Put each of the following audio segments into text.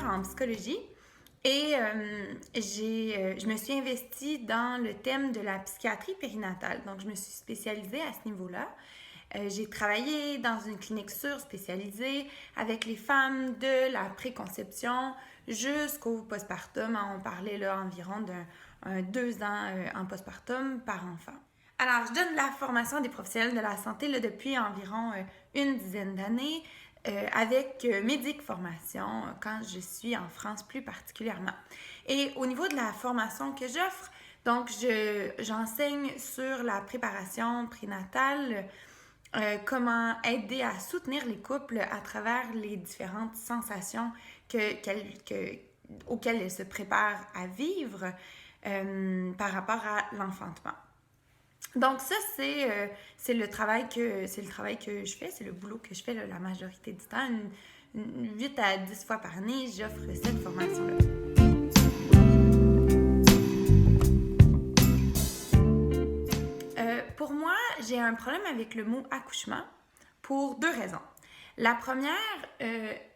en psychologie et je me suis investie dans le thème de la psychiatrie périnatale. Donc, je me suis spécialisée à ce niveau-là. J'ai travaillé dans une clinique spécialisée avec les femmes de la préconception jusqu'au postpartum. On parlait là environ d'un 2 ans en postpartum par enfant. Alors, je donne la formation des professionnels de la santé là, depuis environ une dizaine d'années avec Médic Formation quand je suis en France plus particulièrement. Et au niveau de la formation que j'offre, donc j'enseigne sur la préparation prénatale, comment aider à soutenir les couples à travers les différentes sensations auxquelles elles se préparent à vivre par rapport à l'enfantement. Donc ça, c'est le travail que je fais, c'est le boulot que je fais là, la majorité du temps. 8 à 10 fois par année, j'offre cette formation-là. Pour moi, j'ai un problème avec le mot accouchement pour 2 raisons. La première,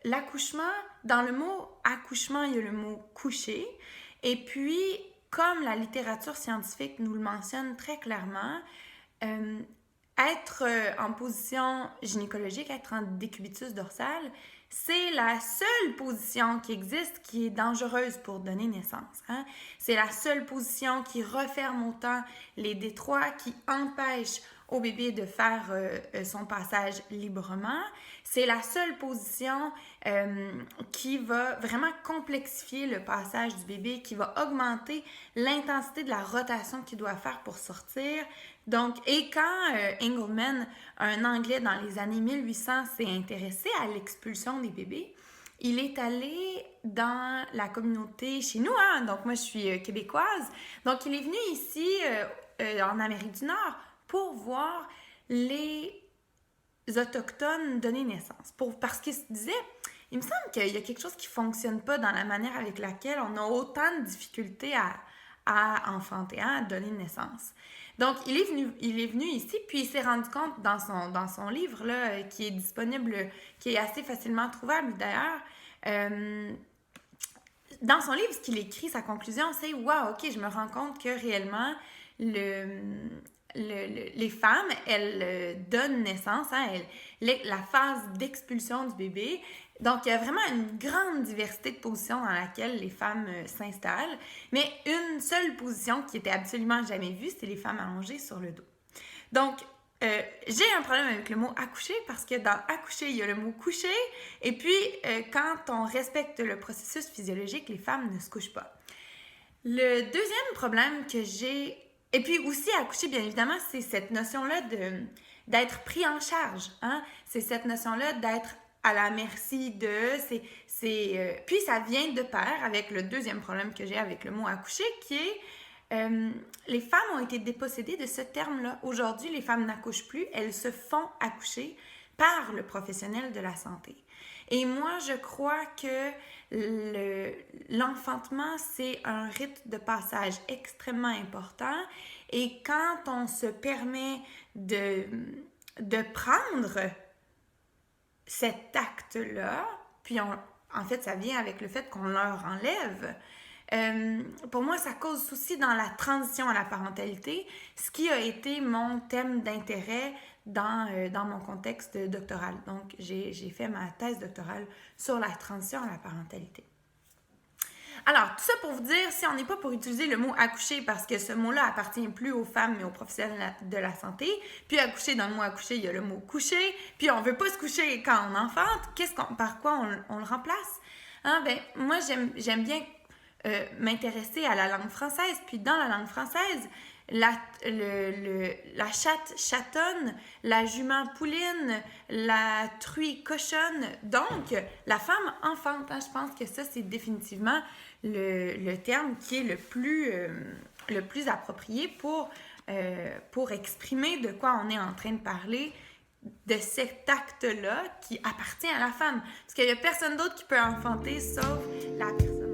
l'accouchement, dans le mot accouchement, il y a le mot coucher. Et puis, comme la littérature scientifique nous le mentionne très clairement, être en position gynécologique, être en décubitus dorsal, c'est la seule position qui existe qui est dangereuse pour donner naissance. Hein? C'est la seule position qui referme autant les détroits, qui empêche au bébé de faire son passage librement. C'est la seule position qui va vraiment complexifier le passage du bébé, qui va augmenter l'intensité de la rotation qu'il doit faire pour sortir. Donc, et quand Engelman, un Anglais dans les années 1800, s'est intéressé à l'expulsion des bébés, il est allé dans la communauté chez nous, hein? Donc moi je suis québécoise, donc il est venu ici en Amérique du Nord pour voir les Autochtones donner naissance. Parce qu'il se disait, il me semble qu'il y a quelque chose qui ne fonctionne pas dans la manière avec laquelle on a autant de difficultés à enfanter, à donner naissance. Donc, il est venu ici, puis il s'est rendu compte dans son livre, là, qui est disponible, qui est assez facilement trouvable d'ailleurs, dans son livre, ce qu'il écrit, sa conclusion, c'est « Wow, ok, je me rends compte que réellement, les femmes, elles donnent naissance, hein, la phase d'expulsion du bébé. Donc, il y a vraiment une grande diversité de positions dans laquelle les femmes s'installent. Mais une seule position qui était absolument jamais vue, c'est les femmes allongées sur le dos. Donc, j'ai un problème avec le mot accoucher parce que dans accoucher, il y a le mot coucher. Et puis, quand on respecte le processus physiologique, les femmes ne se couchent pas. Le deuxième problème que j'ai... Et puis aussi, accoucher, bien évidemment, c'est cette notion-là d'être pris en charge. Hein? C'est cette notion-là d'être à la merci de... Puis ça vient de pair avec le deuxième problème que j'ai avec le mot accoucher, qui est les femmes ont été dépossédées de ce terme-là. Aujourd'hui, les femmes n'accouchent plus, elles se font accoucher par le professionnel de la santé. Et moi, je crois que l'enfantement, c'est un rite de passage extrêmement important. Et quand on se permet de prendre cet acte-là, puis en fait, ça vient avec le fait qu'on leur enlève, pour moi, ça cause souci dans la transition à la parentalité, ce qui a été mon thème d'intérêt dans mon contexte doctoral. Donc, j'ai fait ma thèse doctorale sur la transition à la parentalité. Alors, tout ça pour vous dire, si on n'est pas pour utiliser le mot « accoucher » parce que ce mot-là appartient plus aux femmes mais aux professionnels de la santé, puis accoucher, dans le mot « accoucher », il y a le mot « coucher », puis on veut pas se coucher quand on enfante, par quoi on le remplace? Hein? Ben, moi, j'aime bien m'intéresser à la langue française, puis dans la langue française, la chatte chatonne, la jument pouline, la truie cochonne. Donc, la femme enfante. Hein, je pense que ça, c'est définitivement le terme qui est le plus approprié pour exprimer de quoi on est en train de parler, de cet acte-là qui appartient à la femme. Parce qu'il n'y a personne d'autre qui peut enfanter sauf la personne.